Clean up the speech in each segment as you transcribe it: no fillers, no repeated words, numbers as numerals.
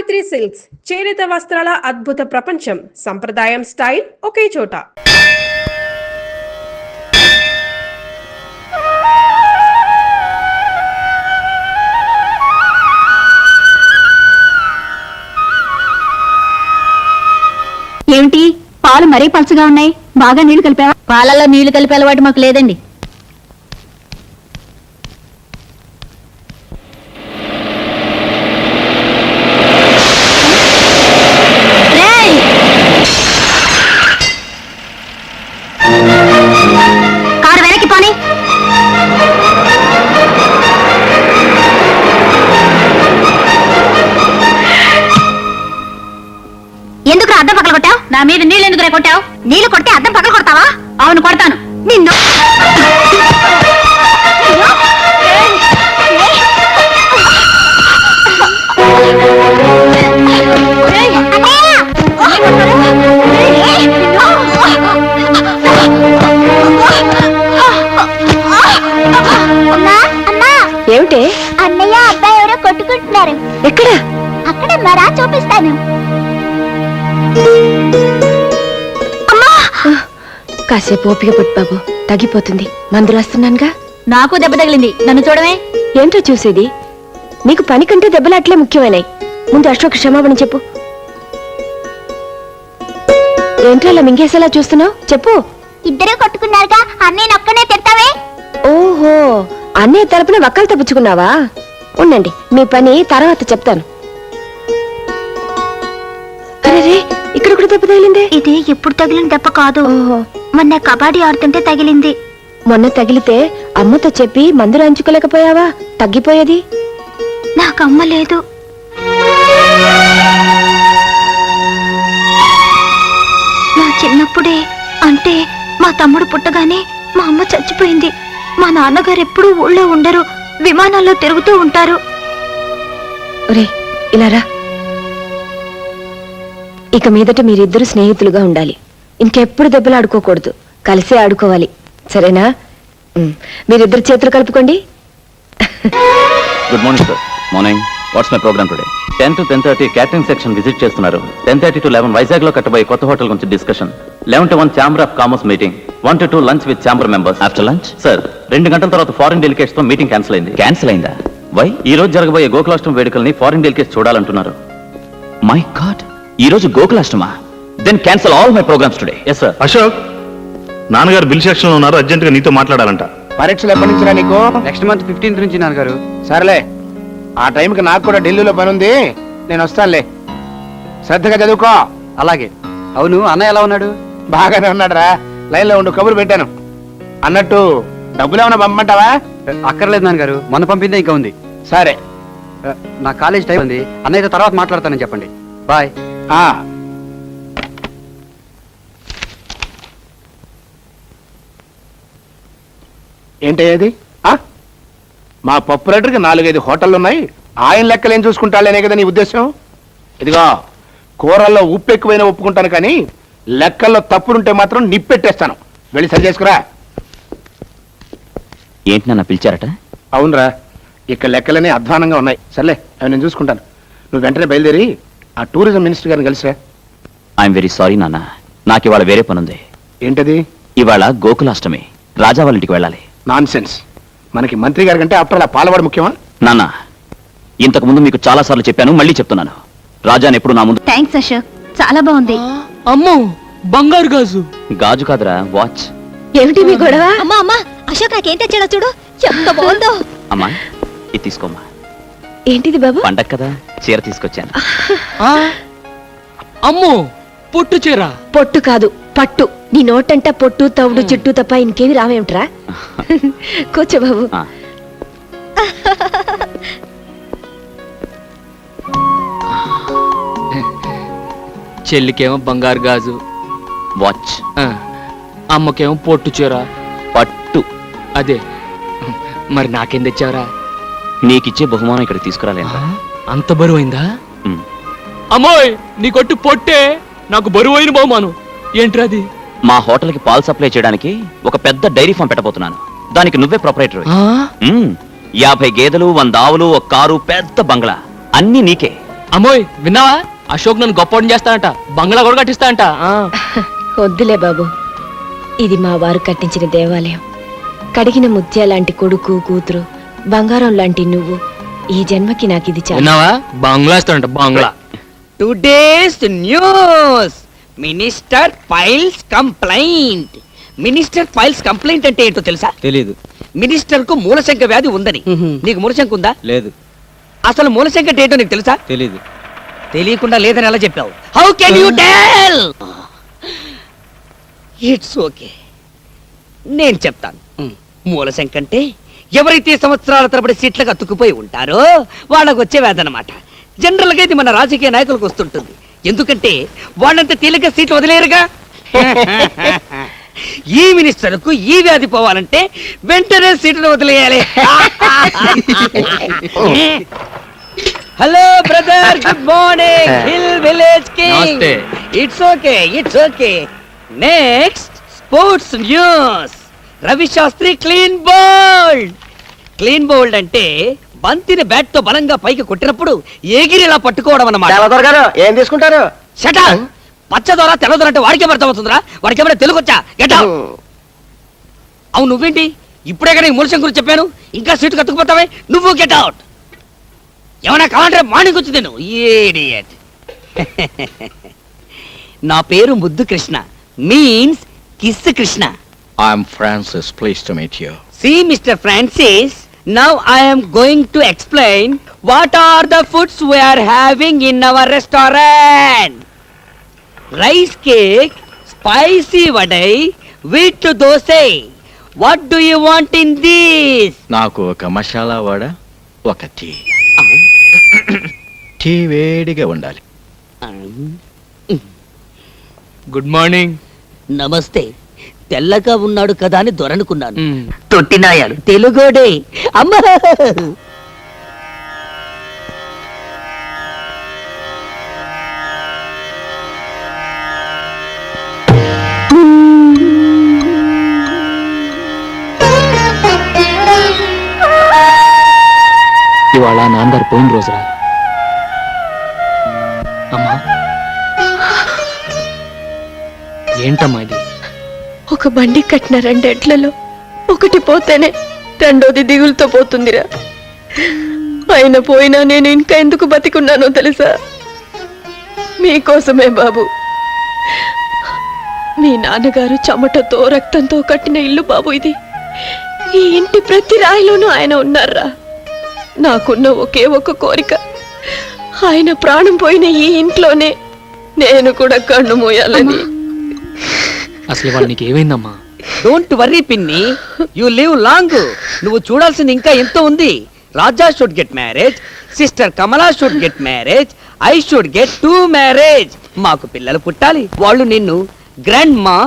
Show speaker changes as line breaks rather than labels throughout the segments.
Savitri silks చేనేత వస్త్రాల అద్భుత ప్రపంచం. సంప్రదాయం స్టైల్ ఒకే చోట.
ఏమిటి పాలు మరీ పలుచగా ఉన్నాయి? బాగా నీళ్లు కలిపావా? పాలల్లో నీళ్లు కలిపే అలవాటు మాకు లేదండి. కారు వెనక్కి పోనీ. ఎందుకు అద్దం పక్కన కొట్టావు? నా మీద నీళ్ళు ఎందుకు కొట్టావు? నీళ్లు కొడితే అద్దం పక్కన కొడతావా? అవును కొడతాను. నిన్ను ఏమిటే? అన్నయ్య అబ్బాయి ఎవరో కొట్టుకుంటున్నారు. ఎక్కడ? అక్కడ మరా చూపిస్తాను.
కాసేపు ఓపిక పట్టు బాబు, తగ్గిపోతుంది. మందులు వస్తున్నానుగా.
నాకు దెబ్బ తగిలింది, నన్ను చూడమే.
ఏంటో చూసేది? నీకు పని కంటే దెబ్బలు అట్లే ముఖ్యమైనాయి. ముందు అశోక్ క్షమాపణ చెప్పు. ఏంటో అలా మింగేసేలా చూస్తున్నావు? చెప్పు.
ఇద్దరే కొట్టుకున్నారుగా, అన్నయ్య ఒక్కనే తిడతావే.
ఓహో, అన్నయ్య తరపున వక్కలు తప్పుచుకున్నావా? ఉండండి, మీ పని తర్వాత చెప్తాను. అరే, ఇక్కడ కూడా దెబ్బ తగిలిందే.
ఇది ఎప్పుడు తగిలిన దెబ్బ కాదు. మొన్న కబడ్డీ ఆడుతుంటే తగిలింది.
మొన్న తగిలితే అమ్మతో చెప్పి మందు రాయించుకోలేకపోయావా? తగ్గిపోయేది.
నాకు అమ్మ లేదు. నా చిన్నప్పుడే, అంటే మా తమ్ముడు పుట్టగానే మా అమ్మ చచ్చిపోయింది. మా నాన్నగారు ఎప్పుడూ ఊళ్ళో ఉండరు, విమానాల్లో తిరుగుతూ ఉంటారు.
ఒరే, ఇలా రా. ఇక మీదట మీరిద్దరు స్నేహితులుగా ఉండాలి. ఇంకెప్పుడు దెబ్బలు ఆడుకోకూడదు, కలిసే ఆడుకోవాలి. సరేనా? మీరిద్దరు చేతులు కలుపుకోండి.
Good morning sir. Morning. What's my program today? 10 to 10:30 catering section visit చేస్తున్నారు. 10:30 to 11 వైజాగ్ లో కట్టబోయే కొత్త హోటల్ గురించి discussion. 11 to 1 chamber of commerce meeting. 1 to 2 lunch with chamber members. After lunch sir 2 గంటల తర్వాత ఫారిన్ డెలికేట్స్ తో మీటింగ్ క్యాన్సిల్ అయింది. Cancel అయిందా? Why? ఈ రోజు జరగబోయే గోకులాష్టమి వేడుకల్ని ఫారిన్ డెలికేట్స్ చూడాలంటున్నారు. మై గాడ్, ఈ రోజు గోకులాష్టమా? Then cancel all my programmes today. Yes sir.
Ashok, నాన్నగారు బిల్ సెక్షన్ లో ఉన్నారు, అర్జెంట్ గా నీతో మాట్లాడాలంట.
పరీక్షలు ఎప్పటి నుంచి నీకు?
నెక్స్ట్ మంత్ 15th నుంచి నాన్నగారు.
సరేలే, ఆ టైంకి నాకు కూడా ఢిల్లీలో పని ఉంది, నేను వస్తానులే. శ్రద్ధగా చదువుకో.
అలాగే. అవును, అన్నయ్య ఎలా ఉన్నాడు?
బాగానే ఉన్నాడు రా. లైన్ లో ఉండు, కబురు పెట్టాను. అన్నట్టు డబ్బులు ఏమైనా పంపమంటావా?
అక్కర్లేదు నాన్నగారు, మొన్న పంపిందే ఇంకా ఉంది.
సరే.
నా కాలేజ్ టైం ఉంది, అన్నయ్యతో తర్వాత మాట్లాడతానని చెప్పండి. బాయ్.
ఏంటయ్యేది? మా పప్పు రేటర్కి 4-5 హోటళ్ళు ఉన్నాయి, ఆయన లెక్కలు ఏం చూసుకుంటాడేనే కదా నీ ఉద్దేశం? ఇదిగో, కూరల్లో ఉప్పు ఎక్కువైనా ఒప్పుకుంటాను, కానీ లెక్కల్లో తప్పులుంటే మాత్రం నిప్పెట్టేస్తాను. వెళ్ళి సరి చేసుకురా.
ఏంటి నన్ను పిలిచారట?
అవునరా, ఇక్కడ లెక్కలనే అధ్వానంగా ఉన్నాయి. సర్లే, అవి నేను చూసుకుంటాను. నువ్వు వెంటనే బయలుదేరి ఆ టూరిజం మినిస్టర్ గారిని కలిసిరా.
ఐఎమ్ వెరీ సారీ నాన్న, నాకు ఇవాళ వేరే పనుంది.
ఏంటది?
ఇవాళ గోకులాష్టమి, రాజా వాళ్ళ ఇంటికి వెళ్ళాలి.
Non sense. మనకి మంత్రి గారి కంటే అప్పుడు అలా పాలవాడు ముఖ్యమా?
నాన్న, ఇంతకు ముందు మీకు చాలా సార్లు చెప్పాను, మళ్ళీ చెప్తున్నాను. రాజాని ఎప్పుడు నా ముందు.
థ్యాంక్స్ అశోక్, చాలా బాగుంది.
అమ్మో, బంగారు గాజు.
గాజు కాదురా, వాచ్.
ఏమిటి మీ గొడవ?
అమ్మా అమ్మా, అశోక్ నాకేం తెచ్చాడో చూడు, ఎంత బాగుందో.
అమ్మా, ఇది తీసుకోమ్మా.
ఏంటిది బాబు?
పండగ కదా, చీర తీసుకొచ్చాను.
అమ్మో, పొట్టు చీర.
పొట్టు కాదు, పట్టు. నీ నోటంట పొట్టు, తవుడు, చుట్టూ తప్ప ఇంకేమి రావేమిట్రా? కూర్చో బాబు.
చెల్లికేమో బంగారు గాజు,
వాచ్.
అమ్మకేమో పొట్టు చీర,
పట్టు.
అదే. మరి నాకేం తెచ్చావరా?
నీకిచ్చే బహుమానం ఇక్కడ తీసుకురాలేదా?
అంత బరువైందా? అమ్మోయ్, నీ కొట్టు పొట్టే నాకు బరువైన బహుమానం. ఏంట్రది?
మా హోటల్కి పాలు సప్లై చేయడానికి ఒక పెద్ద డైరీ ఫామ్ పెట్టబోతున్నాను. దానికి నువ్వే ప్రొపరైటర్. 50 గేదెలు, 100 ఆవులు, ఒక కారు, పెద్ద బంగ్లా, అన్ని నీకే.
అమ్మోయ్ విన్నావా? అశోక్ నన్ను గొప్ప చేస్తానంట, బంగ్లా కూడా కట్టిస్తానంట.
వద్దులే బాబు, ఇది మా వారు కట్టించిన దేవాలయం. కడిగిన ముత్యాలాంటి కొడుకు కూతురు, బంగారం లాంటి నువ్వు. ఈ జన్మకి నాకు ఇది చాలు.
విన్నావా? బంగ్లా ఇస్తానంట, బంగ్లా.
Today's news, minister files complaint. Minister files complaint అంటే ఏంటో తెలుసా?
తెలీదు.
మినిస్టర్ కు మూలశంక వ్యాధి ఉందని. నీకు మూలశంక ఉందా?
లేదు.
అసలు మూలశంక అంటే ఏంటో నీకు తెలుసా?
తెలీదు.
తెలియకుండా లేదని ఎలా చెప్పావు? How can you tell? It's okay, నేను చెప్తాను. మూలశంక అంటే ఎవరైతే సంవత్సరాల తరబడి సీట్లకు అతుక్కుపోయి ఉంటారో వాళ్ళకు వచ్చే వ్యాధి అన్నమాట. జనరల్ గా ఇది మన రాజకీయ నాయకులకు వస్తుంటుంది. ఎందుకంటే వాళ్ళంతా తేలిక సీట్లు వదిలేరుగా. ఈ మినిస్టర్ కు ఈ వ్యాధి పోవాలంటే వెంటనే సీట్లు వదిలేయాలి. Hello brother, good morning. Hill village king.
నమస్తే.
It's okay, it's okay. Next sports news. Ravi Shastri clean bowled. Clean bowled అంటే బంతిని బ్యాట్ తో బలంగా పైకి కొట్టినప్పుడు ఎగిరిలా పట్టుకోవడం అన్నమాట.
ఏం తీసుకుంటారు?
షటా, పచ్చదొర తెల్లదొర అంటే వాడికే అర్థమవుతుందిరా? వాడికేమైనా తెలుగు వచ్చా? Get out. అవును, నువ్వేంటి ఇప్పుడే కానీ మూలశంకర్ గురించి చెప్పాను, ఇంకా సీటు కత్తుకుపోతావే? నువ్వు గెట్ అవుట్. ఏమన్నా కావాలంటే మార్నింగ్ వచ్చి తిను. ఇడియట్. నా పేరు ముద్దు Krishna, means kiss Krishna.
I'm Francis. Pleased to meet you.
See, Mr. Francis, now I am going to explain what are the foods we are having in our restaurant. Rice cake, spicy vadai, wheat dosai. What do you want in this?
నాకు ఒక మసాలా వడ, ఒక tea. Tea వేడిగా ఉండాలి.
Good morning.
నమస్తే. తెల్లగా ఉన్నాడు కదా అని దొరనుకున్నాను.
మ్.
తొట్టినాయాడు తెలుగోడే. అమ్మా,
ఇవాళ నాన్నగారు పోయిన రోజురా. అమ్మా, ఏంటమ్మా ఇది?
ఒక బండి కట్టిన 2 ఎడ్లలో ఒకటి పోతేనే రెండోది దిగులుతో పోతుందిరా. ఆయన పోయినా నేను ఇంకా ఎందుకు బతికున్నానో తెలుసా? మీకోసమే బాబు. మీ నాన్నగారు చెమటతో రక్తంతో కట్టిన ఇల్లు బాబు ఇది. ఈ ఇంటి ప్రతి రాయిలోనూ ఆయన ఉన్నారా. నాకున్న ఒకే ఒక కోరిక, ఆయన ప్రాణం పోయిన ఈ ఇంట్లోనే నేను కూడా కన్ను మూయాలని.
అసలు ఇవాళ నీకు ఏమైందమ్మా?
డోంట్ వర్రీ పిన్ని, యు లివ్ లాంగ్. నువ్వు చూడాల్సింది ఇంకా ఎంతో ఉంది. Raja should get marriage, sister Kamala should get marriage, I should get 2 marriage. మాకు పిల్లలు పుట్టాలి. వాళ్ళు నిన్ను గ్రాండ్ మా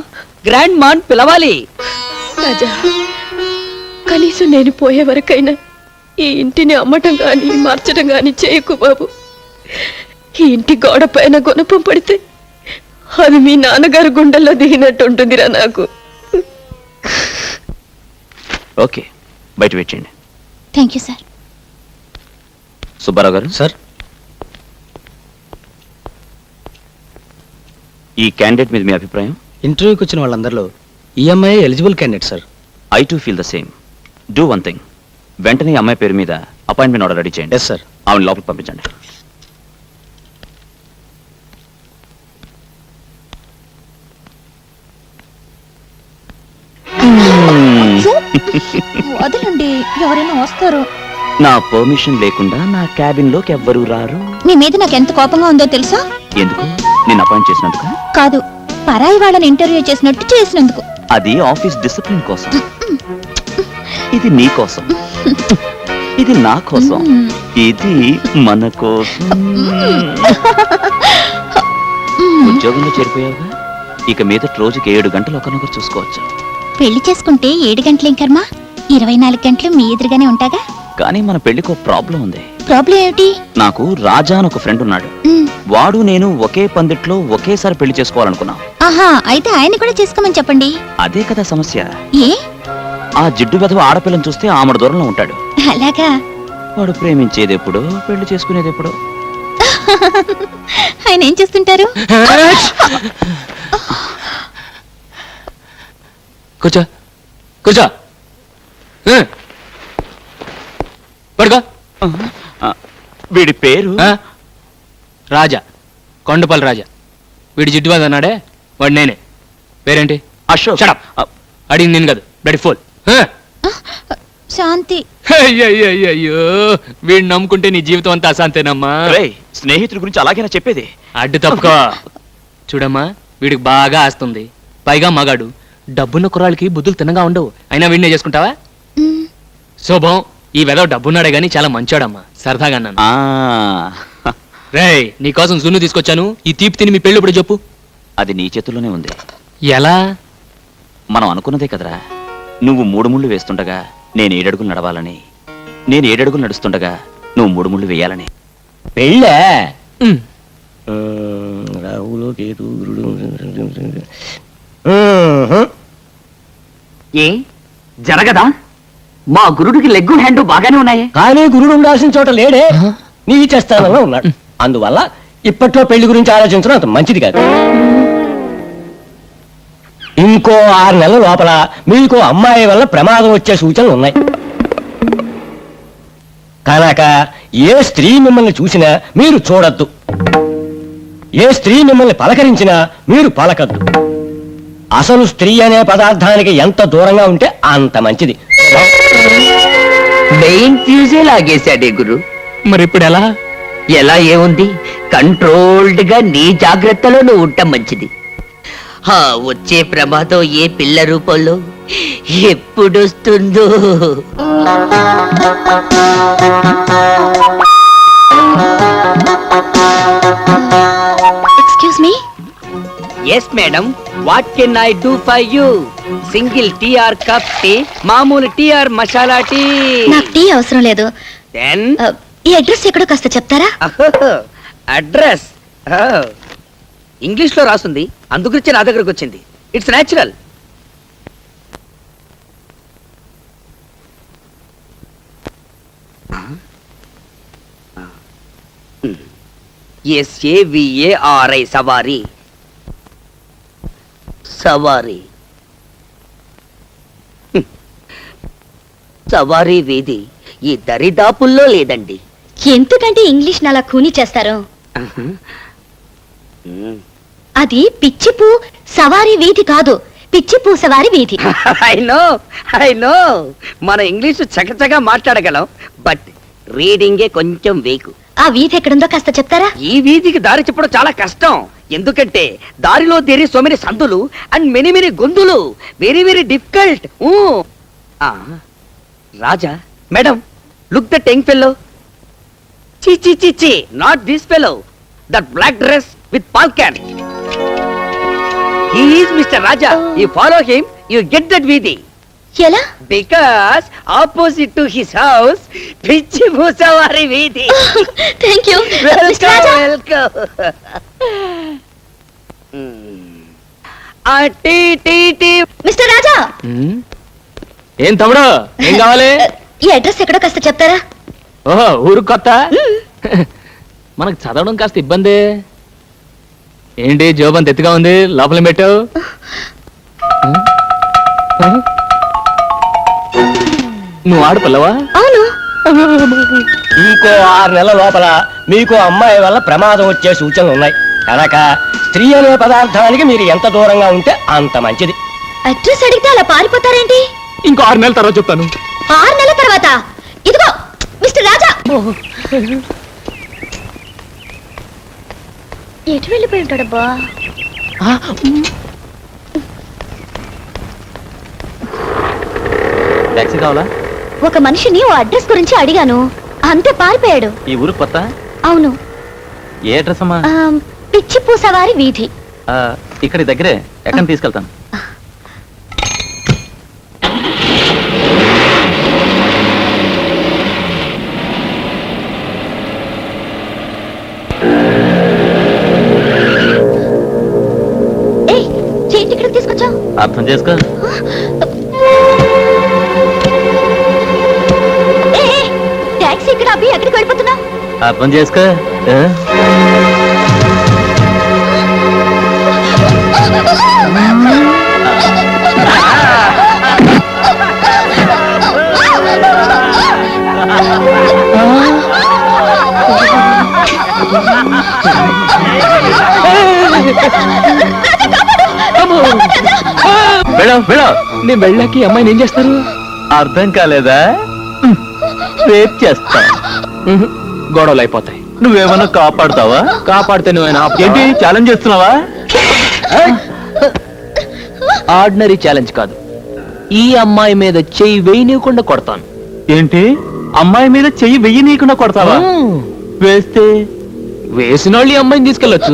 అని పిలవాలి.
రాజా, కనీసం నేను పోయే వరకైనా ఈ ఇంటిని అమ్మటం గాని మార్చడం గాని చేయకు బాబు. ఈ ఇంటి గోడ పైన గుణపం పడితే అది మీ నాన్నగారు గుండెల్లో దిగినట్టు ఉంటుందిరా నాకు.
ఓకే, బయట వెయిట్ చేయండి.
Thank you sir.
సుబ్బారావు గారు
సార్,
ఈ క్యాండిడేట్ మీద మీ అభిప్రాయం?
ఇంటర్వ్యూకి వచ్చిన వాళ్ళందరిలో ఈఎంఐ eligible candidate sir.
I too feel the same. Do one thing, వెంటనే ఈ అమ్మాయి పేరు మీద అపాయింట్మెంట్ ఆర్డర్ రెడీ చేయండి.
Yes sir.
ఆవిడ లోపలికి పంపించండి.
వదలండి, ఎవరైనా వస్తారు.
నా పర్మిషన్ లేకుండా నా క్యాబిన్ లోకి ఎవ్వరూ రారు.
మీ మీద నాకు ఎంత కోపంగా ఉందో తెలుసా?
ఎందుకు? నేను అపాయింట్ చేసినందుకు
కాదు, పరాయి వాళ్ళని ఇంటర్వ్యూ చేసినట్టు చేసినందుకు.
అది ఆఫీస్ డిసిప్లిన్ కోసం. ఇది నీ కోసం, ఇది నా కోసం, ఇది మన కోసం. ఉద్యోగంలో చేరిపోయావుగా, ఇక మీద రోజుకి 7 గంటలు ఒకరినొకరు చూసుకోవచ్చు.
పెళ్లి చేసుకుంటే 7 గంటలేం కర్మ, 24 గంటలు మీ ఎదురుగానే ఉంటాగా.
కానీ మన పెళ్లికి ఒక ప్రాబ్లం ఉంది.
ప్రాబ్లం ఏమిటి?
నాకు రాజా అని ఒక ఫ్రెండ్ ఉన్నాడు. వాడు నేను ఒకే పందిట్లో ఒకేసారి పెళ్లి చేసుకోవాలనుకున్నాం.
ఆహా, అయితే ఆయన కూడా చేసుకోమని చెప్పండి.
అదే కదా సమస్య.
ఏ?
ఆ జిడ్డు వెధవ ఆడపిల్లని చూస్తే ఆమెడ దూరంలో ఉంటాడు.
అలాగా?
వాడు ప్రేమించేది ఎప్పుడో, పెళ్లి చేసుకునేది ఎప్పుడో.
ఆయన ఏం చేస్తుంటారు?
కూర్చో కూర్చో పడుకో.
వీడి పేరు
రాజా, కొండపల్లి రాజా. వీడి జిడ్డువాది అన్నాడే వాడు నేనే. పేరేంటి?
అశోక్.
షడప్. అడిగింది నేను కాదు, బ్లడ్ ఫుల్.
శాంతి.
అయ్యో వీడిని నమ్ముకుంటే నీ జీవితం అంతా అశాంతేనమ్మా.
స్నేహితుడి గురించి అలాగేనా చెప్పేది?
అడ్డు తప్పుకో. చూడమ్మా, వీడికి బాగా ఆస్తుంది, పైగా మగాడు. డబ్బున్న కుర్రాళ్ళకి బుద్ధులు తిన్నగా ఉండవు. అయినా వీడినే చేసుకుంటావా? శుభం. ఈ వెదవ డబ్బున్నాడే గాని చాలా మంచోడమ్మా, సరదాగా అన్నాను. రేయ్, నీకోసం జున్ను తీసుకొచ్చాను. ఈ తీపి తిని మీ పెళ్ళి ఇప్పుడు చెప్పు.
అది నీ చేతుల్లోనే ఉంది.
ఎలా?
మనం అనుకున్నదే కదరా. నువ్వు 3 ముళ్ళు వేస్తుండగా నేను 7 అడుగులు నడవాలని, నేను 7 అడుగులు నడుస్తుండగా నువ్వు 3 ముళ్ళు వేయాలని.
పెళ్ళే
ఉమ్.
రాహులు కేతు ఏ జరగదా? మా గురుడికి లెగ్గు హ్యాండ్ బాగానే ఉన్నాయి, కానీ గురుడు ఉండాల్సిన చోట లేడే, నీచ స్థానంలో ఉన్నాడు. అందువల్ల ఇప్పట్లో పెళ్లి గురించి ఆలోచించడం అంత మంచిది కాదు. ఇంకో 6 నెలల లోపల మీకు అమ్మాయి వల్ల ప్రమాదం వచ్చే సూచనలు ఉన్నాయి కనుక ఏ స్త్రీ మిమ్మల్ని చూసినా మీరు చూడొద్దు, ఏ స్త్రీ మిమ్మల్ని పలకరించినా మీరు పలకద్దు. అసలు స్త్రీ అనే పదార్థానికి ఎంత దూరంగా ఉంటే అంత మంచిది.
మెయిన్ ఫ్యూజే లాగేశాడే గురు.
మరి ఇప్పుడు ఎలా?
ఎలా ఏముంది, కంట్రోల్డ్ గా నీ జాగ్రత్తలో నువ్వు ఉండటం మంచిది. వచ్చే ప్రమాదం ఏ పిల్ల రూపంలో ఎప్పుడొస్తుందో.
Excuse me.
Yes madam, what can I do for you? Single tea or cup tea, మామూలు టీ ఆర్ మసాలా టీ?
నాకు టీ అవసరం లేదు.
దెన్
ఈ అడ్రస్ ఎక్కడో కాస్త చెప్తారా?
అడ్రస్ ఇంగ్లీష్ లో రాస్తుంది, అందుగురించి నా దగ్గరకు వచ్చింది. It's natural. SAVARI సవారీ. సవారీ సవారీ వీధి ఈ దరిదాపుల్లో లేదండి.
ఎందుకంటే ఇంగ్లీష్ అలా ఖూనీ చేస్తారు? అది పిచ్చిపూ సవారీ వీధి కాదు, పిచ్చిపూ సవారీ వీధి.
ఐ నో మన ఇంగ్లీష్ చకచగా మాట్లాడగలం, బట్ రీడింగే కొంచెం వీకు.
ఆ వీధి ఎక్కడుందో కాస్త చెప్తారా?
ఈ వీధికి దారి చెప్పడం చాలా కష్టం, ఎందుకంటే దారిలో దేరి సో మెనీ సందులు అండ్ మెనీ మెనీ గొంతులు. Very very difficult. Raja madam, look the young fellow. చి not this fellow, that black dress with falcon. He is mister Raja. You follow him, you get that veedhi.
ఎలా?
Because opposite to his house పిచ్చి భూసవారి వీధి.
Thank you.
Welcome. Tea tea tea.
Mister Raja,
ఏం తమ్ముడు, ఏం కావాలి?
ఈ అడ్రస్ ఎక్కడో కాస్త చెప్తారా?
ఓహో, ఊరు కొత్త. మనకు చదవడం కాస్త ఇబ్బంది. ఏంటి జోబంత ఎత్తుగా ఉంది, లోపల పెట్టావు? నువ్వు ఆడపిల్లవా?
అవును.
ఇంకో 6 నెలల లోపల మీకు అమ్మాయి వల్ల ప్రమాదం వచ్చే సూచనలు ఉన్నాయి కనుక స్త్రీ అనే పదార్థానికి మీరు ఎంత దూరంగా ఉంటే అంత మంచిది.
అడ్రస్ అడిగితే అలా పారిపోతారేంటి?
ఇంకో 6 నెలల తర్వాత చెప్తాను.
6 నెలల తర్వాత? ఇదిగో మిస్టర్ రాజా. ఎటు వెళ్ళిపోయి ఉంటాడబ్బా?
టాక్సీ కావాలా?
ఒక మనిషిని ఓ అడ్రస్ గురించి అడిగాను, అంతే పారిపోయాడు.
ఈ ఊరు కొత్త?
అవును.
ఏ అడ్రస్ అమ్మా?
పిచ్చిపూ సవారి వీధి.
ఇక్కడ దగ్గరే, ఎక్కడ తీసుకెళ్తాను.
ఏంటి ఇక్కడికి తీసుకొచ్చావు?
అర్థం చేసుకో.
టాక్సీ ఇక్కడ అబ్బి ఎక్కడికి వెళ్ళిపోతున్నావు?
అర్థం చేసుకో.
నేను వెళ్ళాకి అమ్మాయిని ఏం చేస్తారు?
అర్థం కాలేదా? రేప్ చేస్తా.
గొడవలు అయిపోతాయి.
నువ్వేమన్నా కాపాడుతావా?
కాపాడితే నువ్వేనా?
ఏంటి ఛాలెంజ్ చేస్తున్నావా?
ఆర్డినరీ ఛాలెంజ్ కాదు, ఈ అమ్మాయి మీద చెయ్యి వేయనీయకుండా కొడతాను.
ఏంటి అమ్మాయి మీద చెయ్యి వెయ్యనీయకుండా కొడతావా? వేస్తే
వేసిన వాళ్ళు ఈ అమ్మాయిని తీసుకెళ్ళొచ్చు.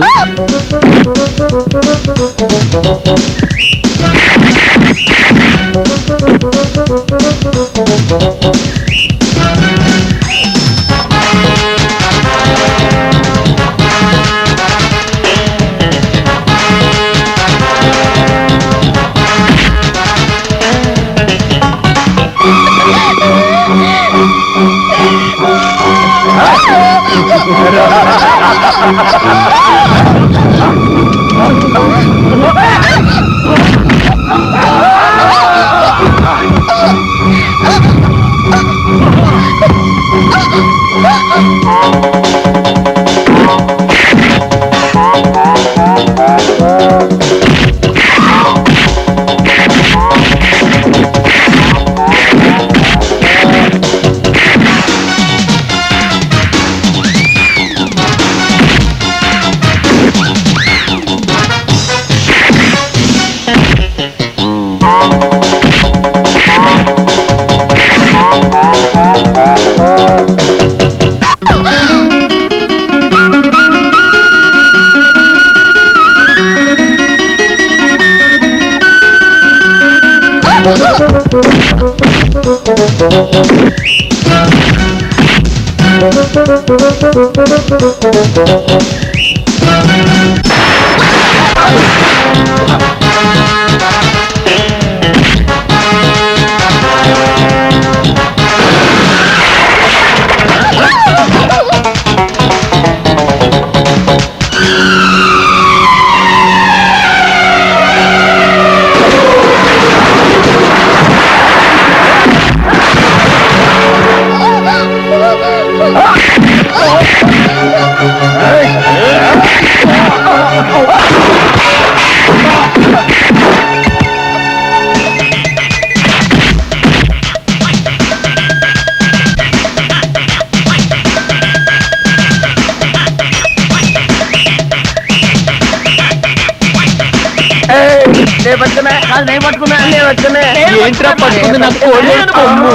ఏంట్రా పట్టుకుంది నాకు కోల్డ్ కొమ్ము?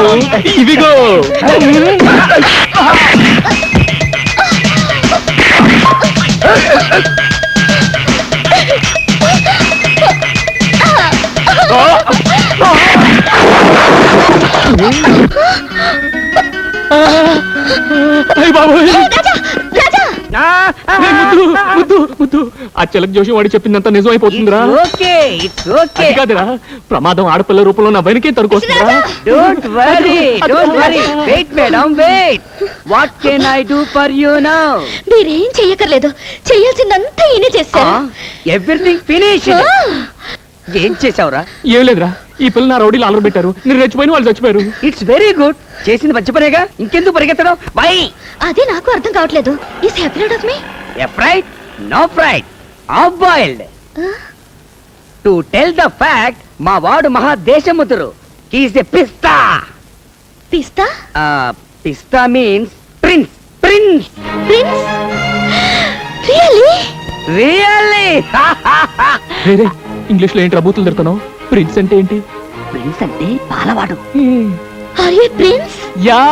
ఇదిగో ఆ చిలక జోషి వాడి చెప్పిందంతా నిజం అయిపోతుందిరా. అది కాదురా, ప్రమాదం ఆడపిల్ల రూపంలో నా వెనకే తరుకొస్తుందిరా.
Don't worry, don't worry. Wait, madam, wait. What can I do for you now?
మీరేం చెయ్యకర్లేదు, చెయ్యాల్సిందంతా ఈయనే చేశారు.
Everything finished. ఏం చేసావురా?
ఏం లేదురా, ఈ పిల్ల నా రౌడీలు అలర పెట్టారు. నేను రెచ్చిపోయిన వాళ్ళు చచ్చిపోయారు.
It's very good. చేసింది మంచి పనేగా, ఇంకెందుకు పరిగెత్తడం? వై?
అదే నాకు అర్థం కావట్లేదు. Is happy of me?
Afraid? No pride. Half boiled. To tell the fact, మా వాడు మహా దేశముతురు. He is a pista.
పిస్తా?
Pista means prince. Prince.
Prince? Really?
Really?
రే ఇంగ్లీష్ లో ఏంటి బూతులు తిడుతున్నావు? ప్రిన్స్ అంటే ఏంటి?
ప్రిన్స్ అంటే పాలవాడు.
Are you prince?
Ya.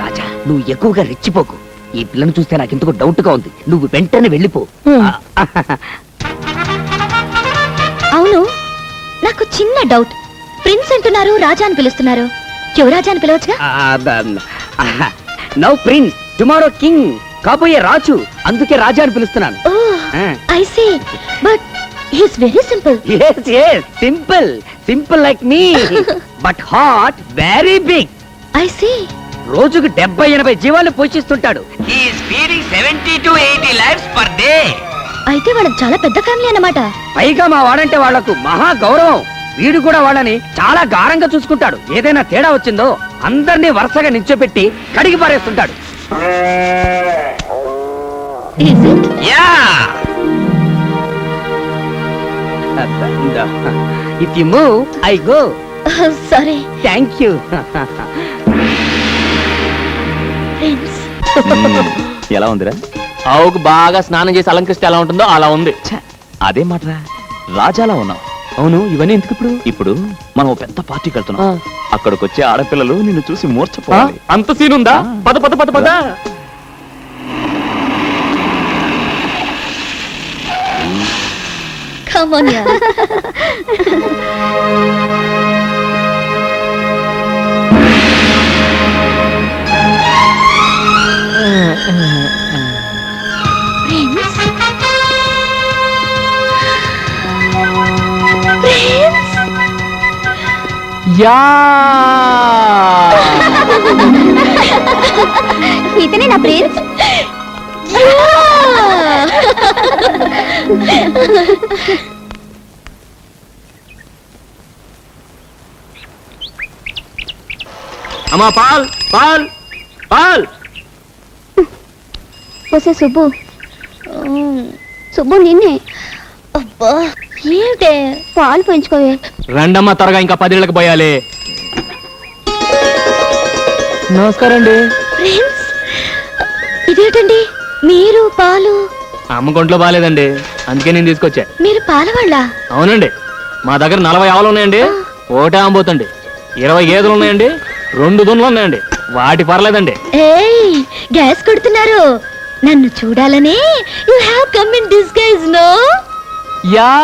Raja, నువ్వు ఎక్కువగా రెచ్చిపోకు. ఈ పిల్లను చూస్తే నాకు ఎందుకు డౌట్ గా ఉంది. నువ్వు వెంటనే వెళ్ళిపో.
అవును, నాకు చిన్న డౌట్. ప్రిన్స్ అంటున్నారు, రాజా అని పిలుస్తున్నారు. యువరాజా అని పిలవచ్చుగా?
Now prince, tomorrow king. కాబోయే రాజు, అందుకే రాజా అని పిలుస్తున్నాను.
I see, but he is very simple.
yes yes simple like me but heart very big.
I see.
రోజుకు 70-80 జీవాలు పోషిస్తుంటాడు. He is feeding 70 to 80 lives per day.
అయితే వాళ్ళకి చాలా పెద్ద ఫ్యామిలీ అన్నమాట.
పైగా మా వాడంటే వాళ్లకు మహా గౌరవం. వీడు కూడా వాళ్ళని చాలా గారంగా చూసుకుంటాడు. ఏదైనా తేడా వచ్చిందో అందరినీ వరుసగా నిల్చోపెట్టి కడిగి పారేస్తుంటాడు. Ya if you move I go.
Sorry.
Thank you.
ఎలా ఉందిరా?
ఆవుకు బాగా స్నానం చేసి అలంకరిస్తే ఎలా ఉంటుందో అలా ఉంది.
అదే మాట్రా, రాజాలా ఉన్నావు.
అవును, ఇవన్నీ ఎందుకు ఇప్పుడు?
ఇప్పుడు మనం ఓ పెద్ద పార్టీకి వెళ్తున్నాం. అక్కడికి వచ్చే ఆడపిల్లలు నిన్ను చూసి మూర్చపోవాలి.
అంత సీన్ ఉందా? పద పద పద పద.
Come on, yeah.
యా
ఇతనే నా ప్రిన్స్.
అమ్మా పాల్ పాల్ పాల్.
వస్తే సుబ్బు. సుబ్బు నిన్నే. అబ్బా ఏంటే పాలు పెంచుకోవే.
రండమ్మా త్వరగా, ఇంకా 10 ఏళ్ళకి పోయాలి. నమస్కారం అండి.
ప్రిన్స్, ఇదేంటండి మీరు పాలు?
అమ్మ కొంట్లో బాగాలేదండి, అందుకే నేను తీసుకొచ్చా.
మీరు పాలవాళ్ళ?
అవునండి, మా దగ్గర 40 ఆవులు ఉన్నాయండి, ఒకటే అమ్మబోతండి. 20 గేదెలు ఉన్నాయండి, 2 దున్నులు ఉన్నాయండి, వాటి పర్లేదండి.
ఏయ్, గ్యాస్ కొడుతున్నారు. నన్ను చూడాలని you have come in disguise no?
Yeah